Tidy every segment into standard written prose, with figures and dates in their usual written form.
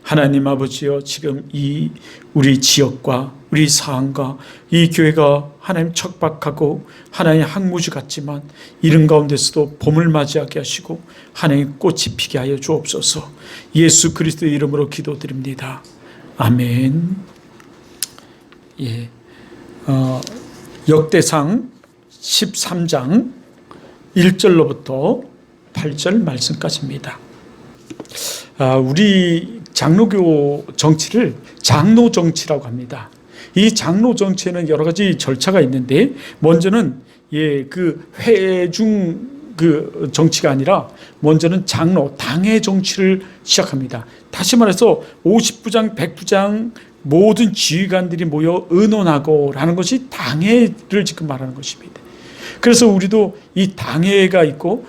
하나님 아버지여, 지금 이 우리 지역과 우리 사항과 이 교회가 하나님 척박하고 하나님 항무지 같지만 이런 가운데서도 봄을 맞이하게 하시고 하나님 꽃이 피게 하여 주옵소서. 예수 그리스도의 이름으로 기도드립니다. 아멘. 예. 역대상 13장 1절로부터 8절 말씀까지입니다. 우리 장로교 정치를 장로 정치라고 합니다. 이 장로 정치에는 여러 가지 절차가 있는데, 먼저는 그 회중 그 정치가 아니라 먼저는 장로, 당의 정치를 시작합니다. 다시 말해서 50부장, 100부장 모든 지휘관들이 모여 의논하고 라는 것이 당회를 지금 말하는 것입니다. 그래서 우리도 이 당회가 있고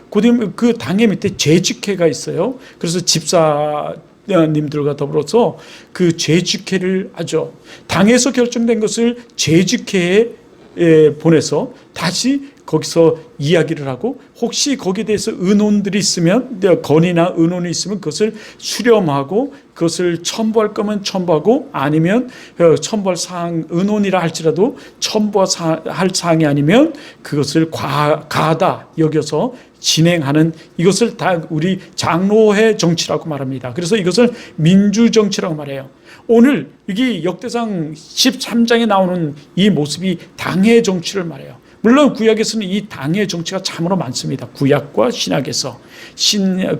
그 당회 밑에 재직회가 있어요. 그래서 집사님들과 더불어서 그 재직회를 하죠. 당에서 결정된 것을 재직회에 보내서 다시 거기서 이야기를 하고, 혹시 거기에 대해서 의논들이 있으면, 건의나 의논이 있으면 그것을 수렴하고 그것을 첨부할 거면 첨부하고, 아니면 첨부할 사항, 의논이라 할지라도 첨부할 사항이 아니면 그것을 가하다 여겨서 진행하는, 이것을 다 우리 장로회 정치라고 말합니다. 그래서 이것을 민주정치라고 말해요. 오늘 여기 역대상 13장에 나오는 이 모습이 당의 정치를 말해요. 물론 구약에서는 이 당의 정치가 참으로 많습니다. 구약과 신약에서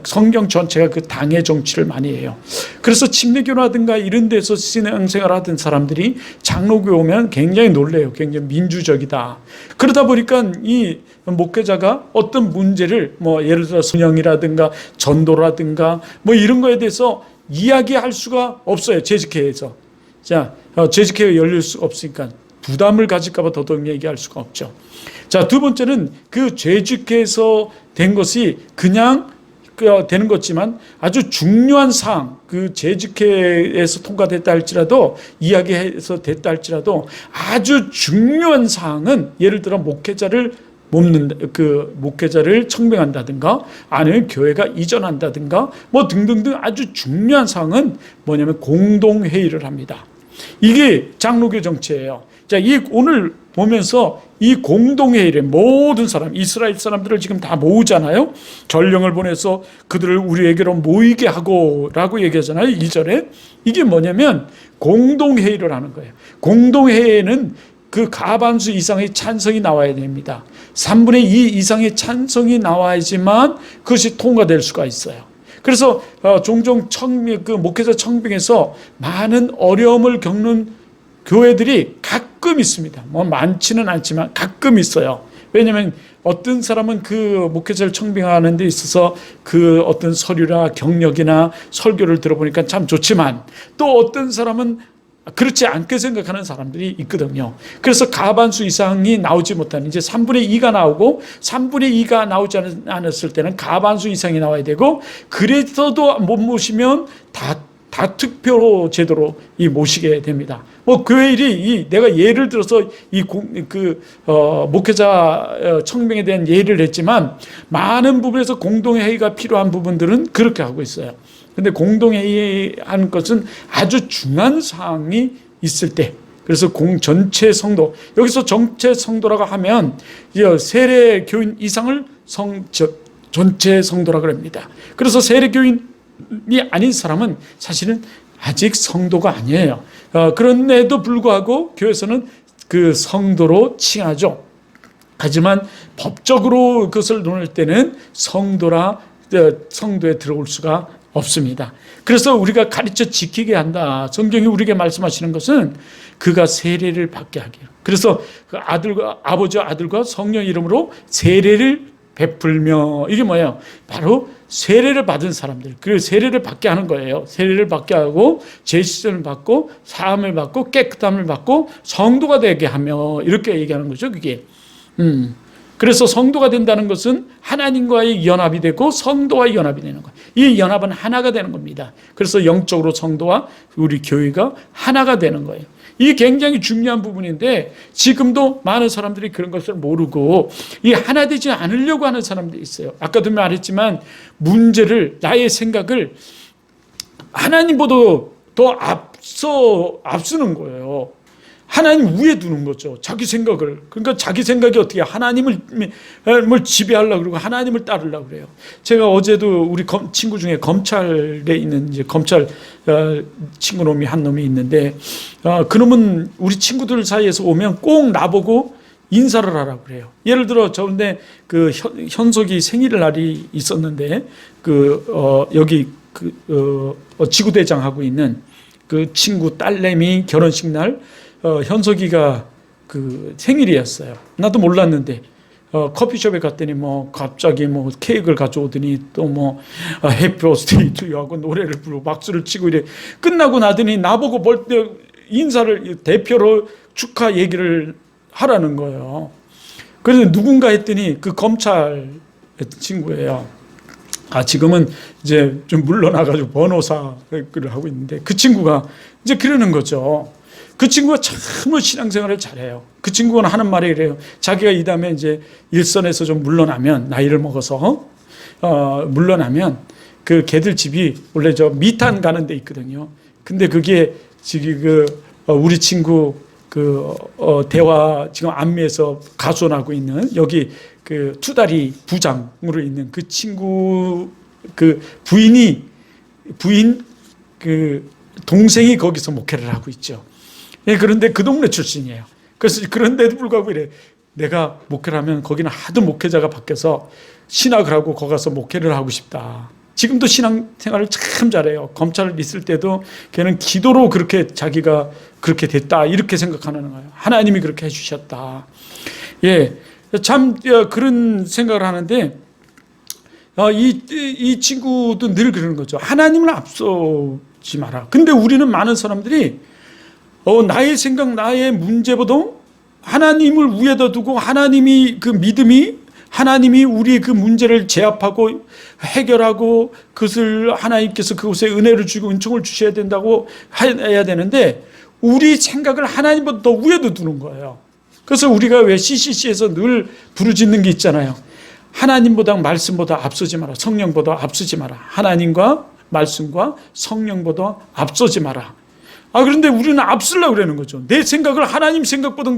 성경 전체가 그 당의 정치를 많이 해요. 그래서 침례교라든가 이런 데서 신앙생활 하던 사람들이 장로교에 오면 굉장히 놀래요. 굉장히 민주적이다. 그러다 보니까 이 목회자가 어떤 문제를 예를 들어 순영이라든가 전도라든가 이런 거에 대해서 이야기할 수가 없어요. 재직회에서. 자, 재직회가 열릴 수가 없으니까 부담을 가질까 봐 더더욱 얘기할 수가 없죠. 자, 두 번째는 그 재직회에서 된 것이 그냥 되는 것지만 아주 중요한 사항, 그 재직회에서 통과됐다 할지라도, 이야기해서 됐다 할지라도 아주 중요한 사항은, 예를 들어 목회자를 청명한다든가 아니면 교회가 이전한다든가 등등등 아주 중요한 사항은 뭐냐면 공동회의를 합니다. 이게 장로교 정치예요. 자, 오늘 보면서 이 공동회의를 모든 사람, 이스라엘 사람들을 지금 다 모으잖아요. 전령을 보내서 그들을 우리에게로 모이게 하고 라고 얘기하잖아요. 2절에. 이게 뭐냐면 공동회의를 하는 거예요. 공동회의에는 그 가반수 이상의 찬성이 나와야 됩니다. 3분의 2 이상의 찬성이 나와야지만 그것이 통과될 수가 있어요. 그래서 종종 그 목회자 청빙에서 많은 어려움을 겪는 교회들이 가끔 있습니다. 많지는 않지만 가끔 있어요. 왜냐하면 어떤 사람은 그 목회자를 청빙하는 데 있어서 그 어떤 서류나 경력이나 설교를 들어보니까 참 좋지만, 또 어떤 사람은 그렇지 않게 생각하는 사람들이 있거든요. 그래서 가반수 이상이 나오지 못하는, 이제 3분의 2가 나오고 3분의 2가 나오지 않았을 때는 가반수 이상이 나와야 되고, 그래서도 못 모시면 다투표 제도로 모시게 됩니다. 교회 일이 내가 예를 들어서 목회자 청빙에 대한 예를 했지만, 많은 부분에서 공동회의가 필요한 부분들은 그렇게 하고 있어요. 근데 공동회의 하는 것은 아주 중요한 사항이 있을 때, 그래서 전체 성도, 여기서 전체 성도라고 하면 세례 교인 이상을 전체 성도라고 합니다. 그래서 세례 교인이 아닌 사람은 사실은 아직 성도가 아니에요. 그런데도 불구하고 교회에서는 그 성도로 칭하죠. 하지만 법적으로 그것을 논할 때는 성도에 들어올 수가 없습니다. 그래서 우리가 가르쳐 지키게 한다. 성경이 우리에게 말씀하시는 것은 그가 세례를 받게 하기로. 그래서 그 아버지와 아들과 성령 이름으로 세례를 베풀며, 이게 뭐예요? 바로 세례를 받은 사람들, 그 세례를 받게 하는 거예요. 세례를 받게 하고 제시전을 받고 사함을 받고 깨끗함을 받고 성도가 되게 하며, 이렇게 얘기하는 거죠. 그게. 그래서 성도가 된다는 것은 하나님과의 연합이 되고 성도와의 연합이 되는 거예요. 이 연합은 하나가 되는 겁니다. 그래서 영적으로 성도와 우리 교회가 하나가 되는 거예요. 이게 굉장히 중요한 부분인데, 지금도 많은 사람들이 그런 것을 모르고 이 하나 되지 않으려고 하는 사람들이 있어요. 아까도 말했지만 나의 생각을 하나님보다 더 앞서는 거예요. 하나님 위에 두는 거죠. 자기 생각을. 그러니까 자기 생각이 어떻게 하나님을 지배하려고 그러고 하나님을 따르려고 그래요. 제가 어제도 우리 친구 중에 검찰에 있는 이제 검찰 친구 놈이 한 놈이 있는데 그놈은 우리 친구들 사이에서 오면 꼭 나보고 인사를 하라고 그래요. 예를 들어 저번에 그 현석이 생일날이 있었는데 여기 지구대장하고 있는 그 친구 딸내미 결혼식 날 현석이가 그 생일이었어요. 나도 몰랐는데 커피숍에 갔더니 뭐 갑자기 뭐 케이크를 가져오더니 또 뭐 해피 버스데이 투 하고 노래를 부르고 박수를 치고 이래. 끝나고 나더니 나보고 볼 때 인사를 대표로 축하 얘기를 하라는 거예요. 그래서 누군가 했더니 그 검찰 친구예요. 지금은 이제 좀 물러나가지고 변호사를 하고 있는데 그 친구가 이제 그러는 거죠. 그 친구가 참 신앙생활을 잘해요. 그 친구가 하는 말이 이래요. 자기가 이 다음에 이제 일선에서 좀 물러나면, 나이를 먹어서 물러나면 그 걔들 집이 원래 저 미탄 가는 데 있거든요. 근데 그게 지금 우리 친구 대화 지금 안미에서 가수원하고 있는 여기 그 투다리 부장으로 있는 그 친구 그 부인 그 동생이 거기서 목회를 하고 있죠. 예, 그런데 그 동네 출신이에요. 그래서 그런데도 불구하고 이래. 내가 목회를 하면 거기는 하도 목회자가 바뀌어서 신학을 하고 거기 가서 목회를 하고 싶다. 지금도 신앙생활을 참 잘해요. 검찰에 있을 때도 걔는 기도로 그렇게 자기가 그렇게 됐다 이렇게 생각하는 거예요. 하나님이 그렇게 해주셨다. 예, 참 그런 생각을 하는데 이 친구도 늘 그러는 거죠. 하나님을 앞서지 마라. 근데 우리는 많은 사람들이 나의 생각, 나의 문제보다 하나님을 위에다 두고 하나님이 그 믿음이 하나님이 우리 그 문제를 제압하고 해결하고 그것을 하나님께서 그곳에 은혜를 주고 은총을 주셔야 된다고 해야 되는데 우리 생각을 하나님보다 더 위에다 두는 거예요. 그래서 우리가 왜 CCC에서 늘 부르짖는 게 있잖아요. 하나님보다 말씀보다 앞서지 마라. 성령보다 앞서지 마라. 하나님과 말씀과 성령보다 앞서지 마라. 그런데 우리는 앞서려고 그러는 거죠. 내 생각을 하나님 생각보다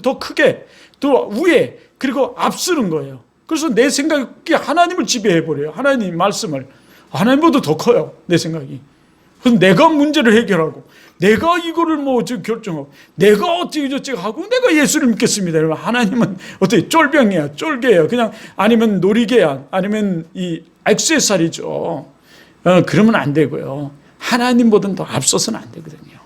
더 크게, 더 위에, 그리고 앞서는 거예요. 그래서 내 생각이 하나님을 지배해버려요. 하나님 말씀을. 하나님보다 더 커요. 내 생각이. 그래서 내가 문제를 해결하고, 내가 이거를 결정하고, 내가 어떻게 저쩌고 하고, 내가 예수를 믿겠습니다. 그러면 하나님은 어떻게 쫄병이야, 쫄개야, 그냥 아니면 놀이개야, 아니면 이 액세서리죠. 그러면 안 되고요. 하나님보다는 더 앞서서는 안 되거든요.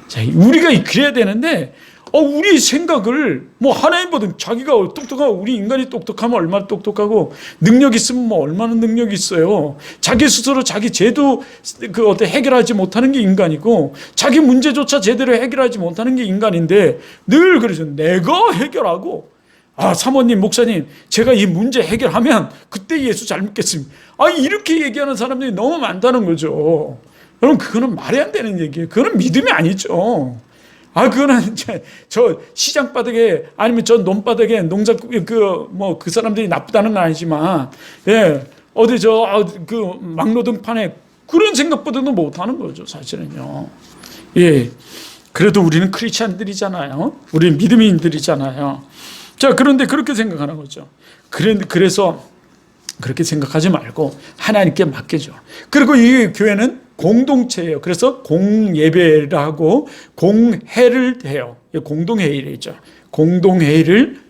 자, 우리가 그래야 되는데, 우리 생각을 하나님보다 자기가 똑똑하고 우리 인간이 똑똑하면 얼마나 똑똑하고 능력 있으면 얼마나 능력이 있어요. 자기 스스로 자기 죄도 해결하지 못하는 게 인간이고 자기 문제조차 제대로 해결하지 못하는 게 인간인데 늘 그러죠. 내가 해결하고 사모님, 목사님, 제가 이 문제 해결하면 그때 예수 잘 믿겠습니다. 이렇게 얘기하는 사람들이 너무 많다는 거죠. 여러분, 그거는 말이 안 되는 얘기예요. 그거는 믿음이 아니죠. 그거는 저 시장바닥에 아니면 저 논바닥에 농사 그 사람들이 나쁘다는 건 아니지만, 예, 어디 그 막노동판에 그런 생각보다도 못하는 거죠, 사실은요. 예. 그래도 우리는 크리스찬들이잖아요. 우리는 믿음인들이잖아요. 자, 그런데 그렇게 생각하는 거죠. 그래서 그렇게 생각하지 말고 하나님께 맡겨줘. 그리고 이 교회는 공동체예요. 그래서 공예배를 하고 공회를 해요. 공동회의죠. 공동회의를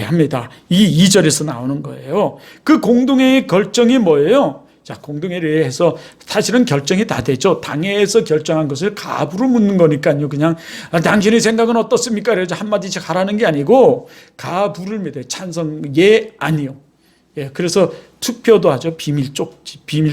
합니다. 이 2절에서 나오는 거예요. 그 공동회의 결정이 뭐예요? 자, 공동회의를 해서 사실은 결정이 다 되죠. 당회에서 결정한 것을 가부로 묻는 거니까요. 그냥 당신의 생각은 어떻습니까? 그래서 한마디씩 하라는 게 아니고 가부를 묻어요. 찬성, 예, 아니요. 예, 그래서 투표도 하죠. 비밀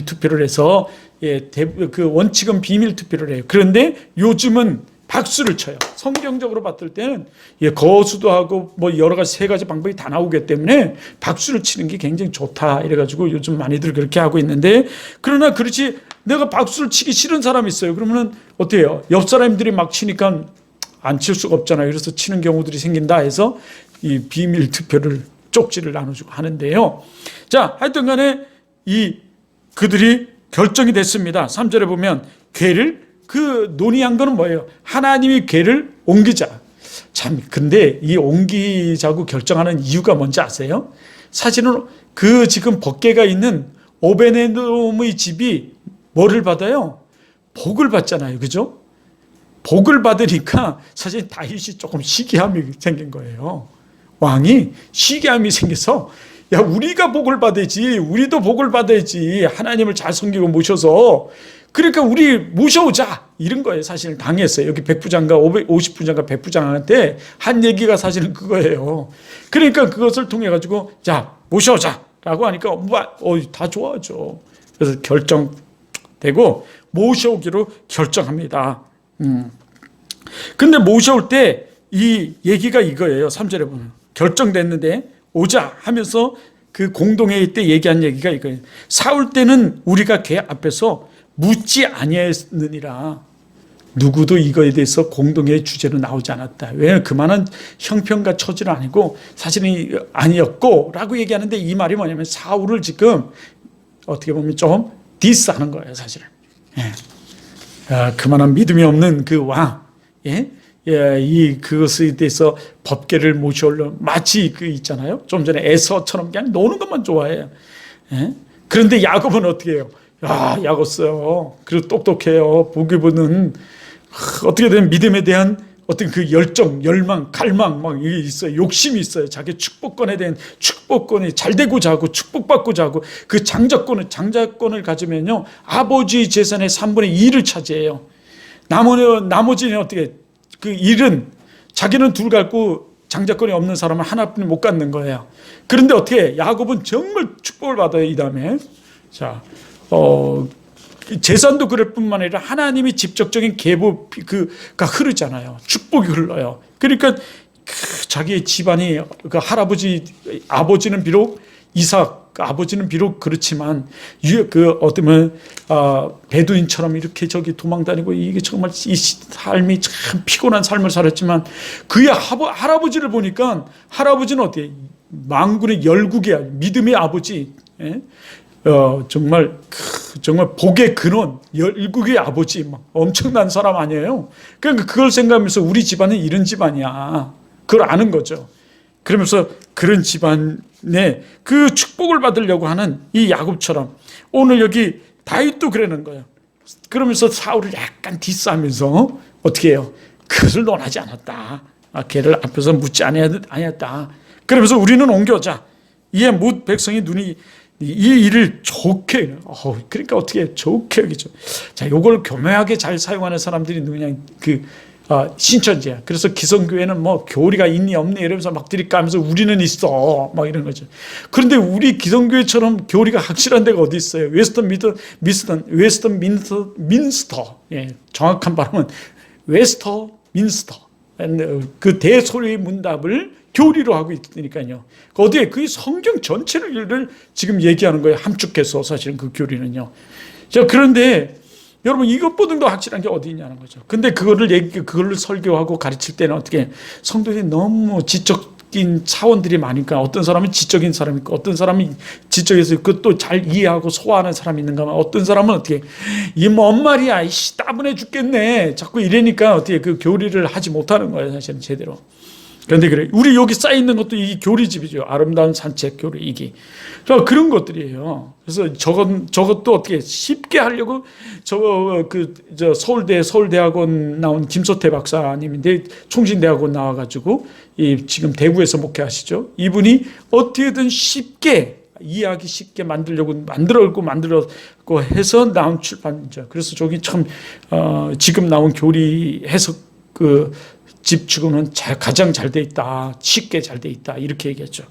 투표를 해서, 그 원칙은 비밀 투표를 해요. 그런데 요즘은 박수를 쳐요. 성경적으로 봤을 때는 거수도 하고 여러 가지 3가지 방법이 다 나오기 때문에 박수를 치는 게 굉장히 좋다. 이래가지고 요즘 많이들 그렇게 하고 있는데, 그러나 그렇지 내가 박수를 치기 싫은 사람이 있어요. 그러면은 어때요? 옆 사람들이 막 치니까 안 칠 수가 없잖아요. 그래서 치는 경우들이 생긴다 해서 이 비밀 투표를 쪽지를 나눠주고 하는데요. 자, 하여튼 간에 그들이 결정이 됐습니다. 3절에 보면 궤를 논의한 거는 뭐예요? 하나님이 궤를 옮기자. 참, 근데 이 옮기자고 결정하는 이유가 뭔지 아세요? 사실은 지금 법궤가 있는 오베네돔의 집이 뭐를 받아요? 복을 받잖아요. 그죠? 복을 받으니까 사실 다윗이 조금 시기함이 생긴 거예요. 왕이 시기함이 생겨서 야, 우리가 복을 받아야지. 우리도 복을 받아야지. 하나님을 잘 섬기고 모셔서. 그러니까 우리 모셔오자. 이런 거예요. 사실은 당했어요. 여기 백부장과 50부장과 백부장한테 한 얘기가 사실은 그거예요. 그러니까 그것을 통해 가지고 자, 모셔오자. 라고 하니까 다 좋아하죠. 그래서 결정되고 모셔오기로 결정합니다. 근데 모셔올 때 이 얘기가 이거예요. 3절에 보면 결정됐는데 오자 하면서 그 공동회의 때 얘기한 얘기가 이거예요. 사울 때는 우리가 걔 앞에서 묻지 아니했느니라. 누구도 이거에 대해서 공동회의 주제로 나오지 않았다. 왜냐하면 그만한 형편과 처지는 아니고 사실은 아니었고 라고 얘기하는데 이 말이 뭐냐면 사울을 지금 어떻게 보면 좀 디스하는 거예요. 사실은. 그만한 믿음이 없는 그 왕. 그것에 대해서 법궤를 모셔올려 마치 있잖아요. 좀 전에 에서처럼 그냥 노는 것만 좋아해요. 그런데 야곱은 어떻게 해요? 야곱 써요. 그리고 똑똑해요. 보기보는 어떻게 되면 믿음에 대한 어떤 그 열정, 열망, 갈망 막 이게 있어요. 욕심이 있어요. 자기 축복권에 대한 축복권이 잘 되고자 하고 축복받고자 하고 그 장자권을 가지면요. 아버지 재산의 3분의 2를 차지해요. 나머지는 어떻게 그 일은 자기는 둘 갖고 장자권이 없는 사람은 하나뿐이 못 갖는 거예요. 그런데 어떻게 야곱은 정말 축복을 받아요. 이 다음에 재산도 그럴 뿐만 아니라 하나님이 직접적인 계보가 흐르잖아요. 축복이 흘러요. 그러니까 자기의 집안이 아버지는 비록 이삭 아버지는 비록 그렇지만 어쩌면 베두인처럼 이렇게 도망다니고 이게 정말 이 삶이 참 피곤한 삶을 살았지만 그의 할아버지를 보니까 할아버지는 어때요? 만군의 열국의 믿음의 아버지. 정말 복의 근원, 열국의 아버지, 막 엄청난 사람 아니에요. 그러니까 그걸 생각하면서 우리 집안은 이런 집안이야. 그걸 아는 거죠. 그러면서 그런 집안에 그 축복을 받으려고 하는 이 야곱처럼 오늘 여기 다윗도 그러는 거예요. 그러면서 사울을 약간 디스하면서 어떻게 해요? 그것을 논하지 않았다. 걔를 앞에서 묻지 아니었다. 그러면서 우리는 옮겨오자. 이에 뭇 백성의 눈이 이 일을 좋게, 그러니까 어떻게 좋게 여기죠. 자, 요걸 교묘하게 잘 사용하는 사람들이 그냥 신천지야. 그래서 기성교회는 뭐 교리가 있니 없니 이러면서 막 들이까면서 우리는 있어 막 이런 거죠. 그런데 우리 기성교회처럼 교리가 확실한 데가 어디 있어요? 웨스터민스터. 예, 정확한 발음은 웨스터민스터. 그 대소리의 문답을 교리로 하고 있으니까요. 어디에 그 성경 전체를 지금 얘기하는 거예요. 함축해서 사실은 그 교리는요. 자, 그런데 여러분 이것보다도 확실한 게 어디 있냐는 거죠. 근데 그거를 설교하고 가르칠 때는 어떻게 성도들이 너무 지적인 차원들이 많으니까 어떤 사람은 지적인 사람이 있고 어떤 사람이 지적해서 그것도 잘 이해하고 소화하는 사람이 있는가 하면 어떤 사람은 어떻게 이 뭔 말이야 따분해 죽겠네 자꾸 이러니까 어떻게 그 교리를 하지 못하는 거예요. 사실은 제대로. 그런데 그래 우리 여기 쌓여 있는 것도 이 교리집이죠. 아름다운 산책 교리 이게 그런 것들이에요. 그래서 저것도 어떻게 쉽게 하려고 서울대학원 나온 김소태 박사님인데 총신대학원 나와가지고 지금 대구에서 목회하시죠. 이분이 어떻게든 쉽게 이해하기 쉽게 만들었고 해서 나온 출판이죠. 그래서 저기 참 지금 나온 교리 해석 집치고는 가장 잘 돼 있다. 쉽게 잘 돼 있다. 이렇게 얘기했죠.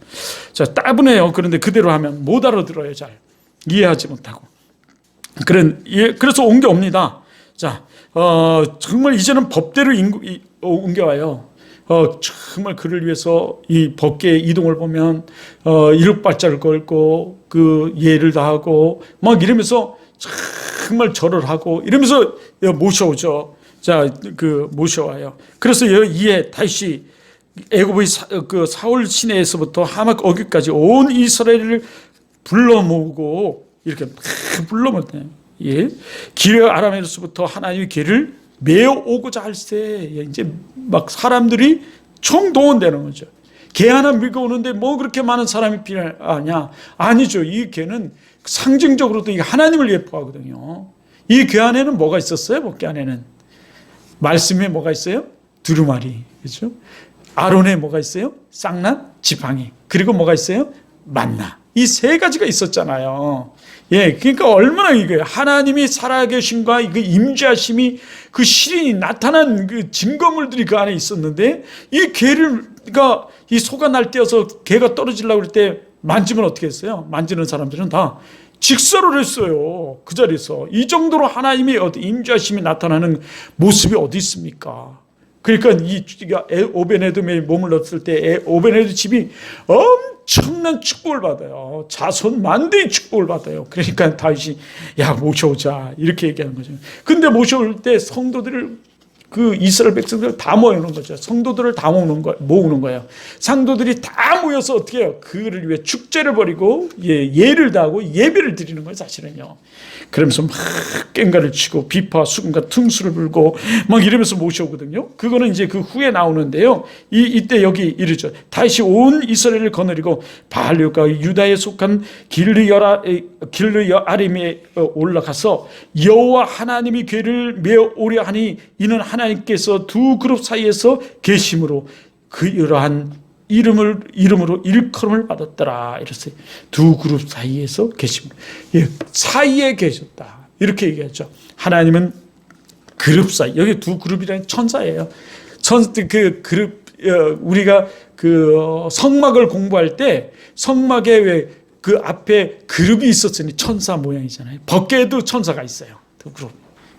자, 따분해요. 그런데 그대로 하면 못 알아들어요. 잘. 이해하지 못하고. 그래서 옮겨옵니다. 자, 정말 이제는 법대로 옮겨와요. 정말 그를 위해서 이 법계의 이동을 보면, 이륙발자를 걸고, 예를 다하고, 막 이러면서 정말 절을 하고, 이러면서 모셔오죠. 자, 모셔와요. 그래서 이에 다시 애굽의 사울 시내에서부터 하막 어귀까지 온 이스라엘을 불러 모으고 이렇게 불러 모으네요. 예. 기르 아람에서부터 하나님의 괴를 메어 오고자 할세. 이제 막 사람들이 총동원되는 거죠. 개 하나 밀고 오는데 뭐 그렇게 많은 사람이 필요하냐? 아니죠. 이 개는 상징적으로도 하나님을 예뻐하거든요. 이 개 안에는 뭐가 있었어요? 목개 안에는 말씀에 뭐가 있어요? 두루마리, 그렇죠? 아론에 뭐가 있어요? 쌍난 지팡이. 그리고 뭐가 있어요? 만나. 이 세 가지가 있었잖아요. 예, 그러니까 얼마나 이거예요. 하나님이 살아계심과 그 임재하심이 그 실이 나타난 그 증거물들이 그 안에 있었는데 이 개를 그러니까 이 소가 날뛰어서 개가 떨어지려고 그럴 때 만지면 어떻게 했어요? 만지는 사람들은 다 직설을 했어요. 그 자리에서. 이 정도로 하나님의 임재하심이 나타나는 모습이 어디 있습니까? 그러니까 이 오베네돔에 몸을 넣었을 때 오베네돔 집이 엄청난 축복을 받아요. 자손 만대의 축복을 받아요. 그러니까 다윗이 야 모셔오자 이렇게 얘기하는 거죠. 근데 모셔올 때 성도들을 그 이스라엘 백성들을 다 모으는 거죠. 성도들을 다 모으는 거예요. 상도들이 다 모여서 어떻게 해요? 그를 위해 축제를 벌이고 예를 다하고 예배를 드리는 거예요. 사실은요. 그러면서 막 꽹가를 치고 비파 수금과 퉁수를 불고 막 이러면서 모셔오거든요. 그거는 이제 그 후에 나오는데요. 이때 여기 이르죠. 다시 온 이스라엘을 거느리고 바알과 유다에 속한 길르여아림에 올라가서 여호와 하나님이 괴를 메어 오려 하니 이는 하나님께서 두 그룹 사이에서 계심으로 그 이러한 이름으로 일컬음을 받았더라. 이랬어요. 두 그룹 사이에서 계십니다. 예, 사이에 계셨다. 이렇게 얘기하죠. 하나님은 그룹 사이. 여기 두 그룹이라는 천사예요. 그 그룹, 우리가 그 성막을 공부할 때 성막에 왜 그 앞에 그룹이 있었으니 천사 모양이잖아요. 법궤에도 천사가 있어요. 두 그룹.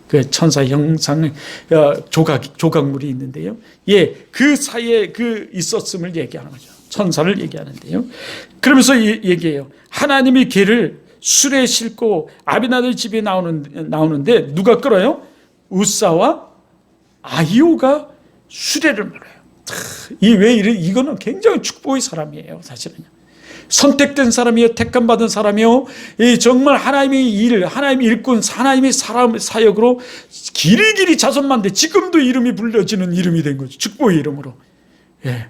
그 천사 형상 조각물이 있는데요. 예, 그 사이에 그 있었음을 얘기하는 거죠. 천사를 얘기하는데요. 그러면서 얘기해요. 하나님이 개를 술에 싣고 아비나답 집에 나오는데 누가 끌어요? 우사와 아히오가 수레를 몰아요. 이거는 굉장히 축복의 사람이에요. 사실은요. 선택된 사람이요, 택함 받은 사람이요, 정말 하나님의 일, 하나님의 일꾼, 하나님의 사역으로 길이길이 자손만대 지금도 이름이 불려지는 이름이 된 거죠. 축복의 이름으로. 예.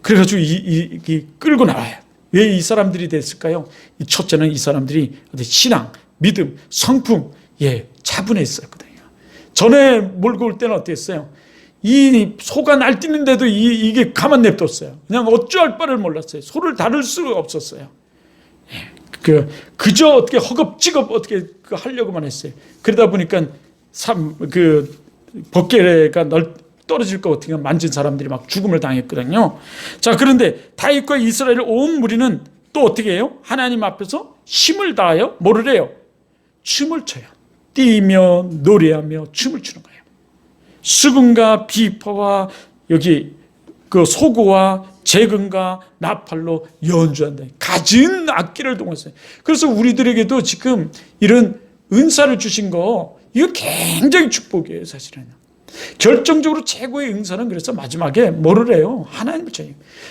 그래가지고 이 끌고 나와요. 왜 이 사람들이 됐을까요? 첫째는 이 사람들이 신앙, 믿음, 성품, 차분했었거든요. 전에 몰고 올 때는 어땠어요? 이 소가 날뛰는데도 이게 가만 냅뒀어요. 그냥 어찌할 바를 몰랐어요. 소를 다룰 수가 없었어요. 그저 어떻게 허겁지겁 어떻게 하려고만 했어요. 그러다 보니까 법궤가 떨어질 것 같으니까 만진 사람들이 막 죽음을 당했거든요. 자, 그런데 다윗과 이스라엘 온 무리는 또 어떻게 해요? 하나님 앞에서 힘을 다하여 뭐를 해요? 춤을 춰요. 뛰며 노래하며 춤을 추는 거예요. 수금과 비파와 여기 그 소고와 재금과 나팔로 연주한다. 갖은 악기를 동원했어요. 그래서 우리들에게도 지금 이런 은사를 주신 거 이거 굉장히 축복이에요. 사실은. 결정적으로 최고의 은사는 그래서 마지막에 뭐를 해요? 하나님을 쳐요.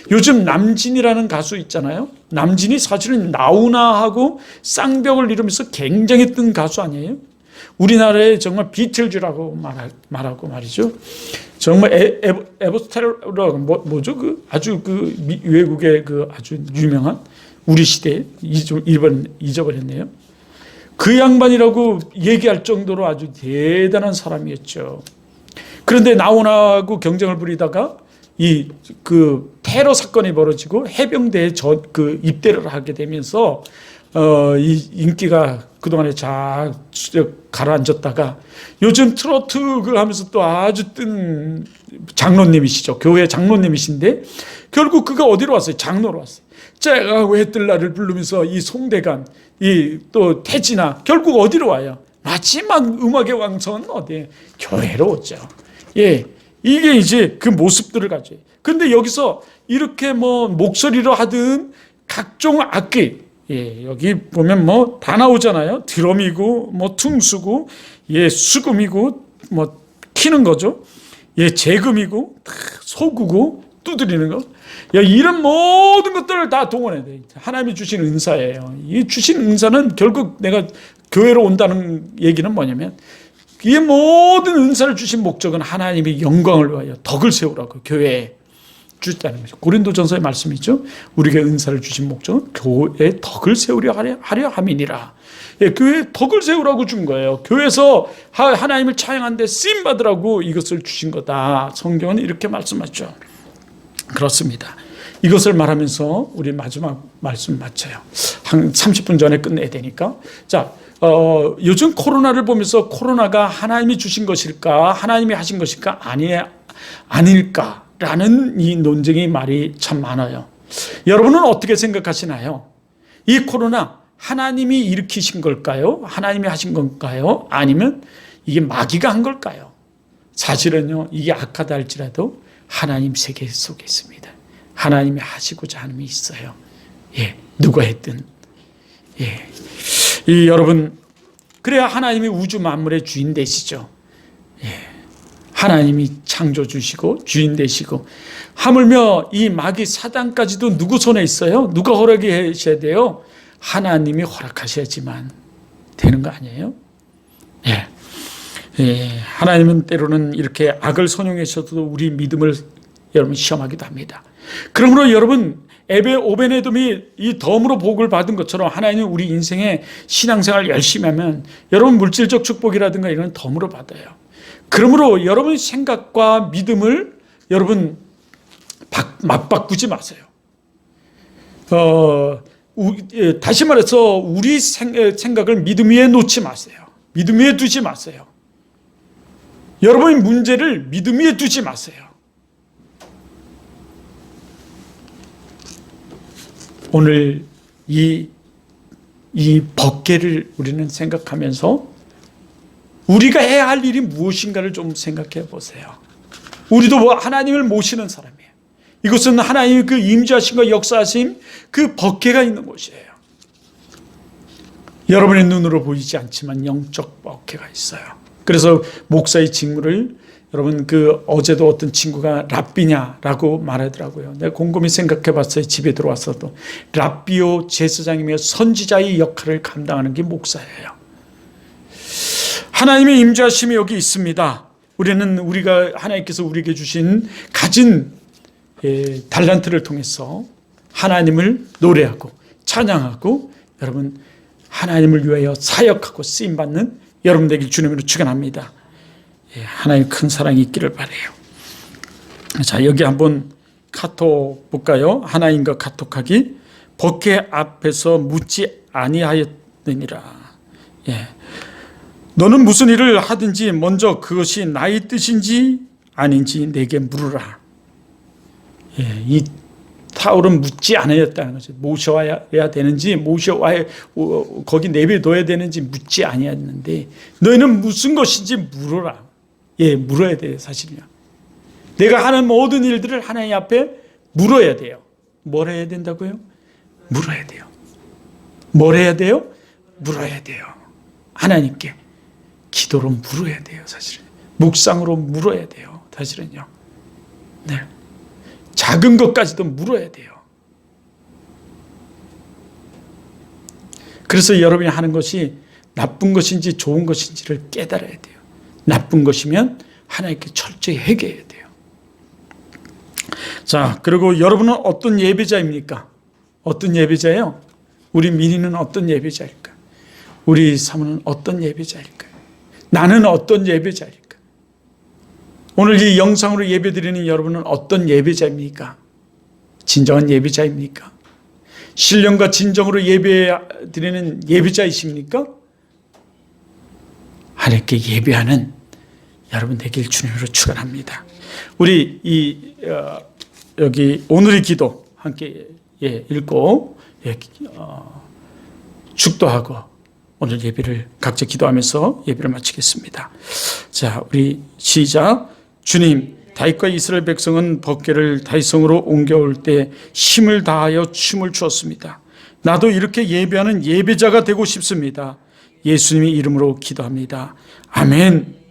요즘 남진이라는 가수 있잖아요. 남진이 사실은 나훈아하고 쌍벽을 이루면서 굉장히 뜬 가수 아니에요? 우리나라에 정말 비틀즈라고 말하고 말이죠. 정말 에버스테라고 뭐죠? 그 아주 그 외국의 그 아주 유명한 우리 시대에 잊어버렸네요. 그 양반이라고 얘기할 정도로 아주 대단한 사람이었죠. 그런데 나훈아하고 경쟁을 벌이다가 그 테러 사건이 벌어지고 해병대에 입대를 하게 되면서 이 인기가 그동안에 잘 가라앉았다가 요즘 트로트 하면서 또 아주 뜬 장로님이시죠. 교회 장로님이신데 결국 그가 어디로 왔어요? 장로로 왔어요. 제가 왜 뜰라를 부르면서 이 송대관, 또 태진아 결국 어디로 와요? 마지막 음악의 왕성은 어디에? 교회로 오죠. 예, 이게 이제 그 모습들을 가져요. 근데 여기서 이렇게 뭐 목소리로 하든 각종 악기, 여기 보면 뭐 다 나오잖아요. 드럼이고, 뭐 퉁수고, 수금이고, 뭐 키는 거죠. 재금이고, 소구고, 두드리는 거. 야, 이런 모든 것들을 다 동원해야 돼. 하나님이 주신 은사예요. 이 주신 은사는 결국 내가 교회로 온다는 얘기는 뭐냐면, 이 모든 은사를 주신 목적은 하나님의 영광을 위하여 덕을 세우라고 교회에 주셨다는 거죠. 고린도전서의 말씀이죠. 우리에게 은사를 주신 목적은 교회에 덕을 세우려 하려 함이니라. 예, 교회에 덕을 세우라고 준 거예요. 교회에서 하나님을 찬양하는데 쓰임 받으라고 이것을 주신 거다. 성경은 이렇게 말씀하죠. 그렇습니다. 이것을 말하면서 우리 마지막 말씀 마쳐요. 한 30분 전에 끝내야 되니까. 자, 요즘 코로나를 보면서 코로나가 하나님이 주신 것일까, 하나님이 하신 것일까, 아닐까라는 이 논쟁의 말이 참 많아요. 여러분은 어떻게 생각하시나요? 이 코로나 하나님이 일으키신 걸까요? 하나님이 하신 건가요? 아니면 이게 마귀가 한 걸까요? 사실은요, 이게 악하다 할지라도 하나님 세계 속에 있습니다. 하나님이 하시고자 하는 게 있어요. 예, 누가 했든. 예. 여러분, 그래야 하나님이 우주 만물의 주인 되시죠. 예. 하나님이 창조주시고 주인 되시고, 하물며 이 마귀 사단까지도 누구 손에 있어요? 누가 허락하셔야 돼요? 하나님이 허락하셔야지만 되는 거 아니에요? 예. 예. 하나님은 때로는 이렇게 악을 선용하셔도 우리 믿음을 여러분 시험하기도 합니다. 그러므로 여러분, 오베네돔이 이 덤으로 복을 받은 것처럼 하나님은 우리 인생에 신앙생활 열심히 하면 여러분 물질적 축복이라든가 이런 덤으로 받아요. 그러므로 여러분 생각과 믿음을 여러분 맞바꾸지 마세요. 다시 말해서 우리 생각을 믿음 위에 놓지 마세요. 믿음 위에 두지 마세요. 여러분의 문제를 믿음 위에 두지 마세요. 오늘 이 법궤를 우리는 생각하면서 우리가 해야 할 일이 무엇인가를 좀 생각해 보세요. 우리도 하나님을 모시는 사람이에요. 이것은 하나님의 그 임재하심과 역사하심, 그 법궤가 있는 곳이에요. 여러분의 눈으로 보이지 않지만 영적 법궤가 있어요. 그래서 목사의 직무를 여러분 어제도 어떤 친구가 랍비냐라고 말하더라고요. 내가 곰곰이 생각해 봤어요. 집에 들어와서도. 랍비오 제사장이며 선지자의 역할을 감당하는 게 목사예요. 하나님의 임재하심이 여기 있습니다. 우리가 하나님께서 우리에게 가진 달란트를 통해서 하나님을 노래하고 찬양하고 여러분 하나님을 위하여 사역하고 쓰임받는 여러분 되길 주님으로 축원합니다. 하나님 큰 사랑이 있기를 바라요. 자, 여기 한번 카톡 볼까요? 하나님과 카톡하기. 법궤 앞에서 묻지 아니하였느니라. 예. 너는 무슨 일을 하든지 먼저 그것이 나의 뜻인지 아닌지 내게 물으라. 예, 이 타올은 묻지 않았다는 거죠. 모셔와야 되는지 거기 내버려둬야 되는지 묻지 아니었는데 너희는 무슨 것인지 물어라. 예, 물어야 돼요. 사실은요. 내가 하는 모든 일들을 하나님 앞에 물어야 돼요. 뭘 해야 된다고요? 물어야 돼요. 뭘 해야 돼요? 물어야 돼요. 하나님께 기도로 물어야 돼요. 사실은 묵상으로 물어야 돼요. 사실은요. 네. 작은 것까지도 물어야 돼요. 그래서 여러분이 하는 것이 나쁜 것인지 좋은 것인지를 깨달아야 돼요. 나쁜 것이면 하나님께 철저히 회개해야 돼요. 자, 그리고 여러분은 어떤 예배자입니까? 어떤 예배자예요? 우리 민희는 어떤 예배자일까? 우리 사모는 어떤 예배자일까? 나는 어떤 예배자일까? 오늘 이 영상으로 예배드리는 여러분은 어떤 예배자입니까? 진정한 예배자입니까? 신령과 진정으로 예배드리는 예배자이십니까? 하나님께 예배하는 여러분 되길 주님으로 축원합니다. 우리 여기 오늘의 기도 함께 읽고 축도하고 오늘 예배를 각자 기도하면서 예배를 마치겠습니다. 자, 우리 시작. 주님, 다윗과 이스라엘 백성은 법궤를 다윗성으로 옮겨올 때 힘을 다하여 춤을 추었습니다. 나도 이렇게 예배하는 예배자가 되고 싶습니다. 예수님의 이름으로 기도합니다. 아멘.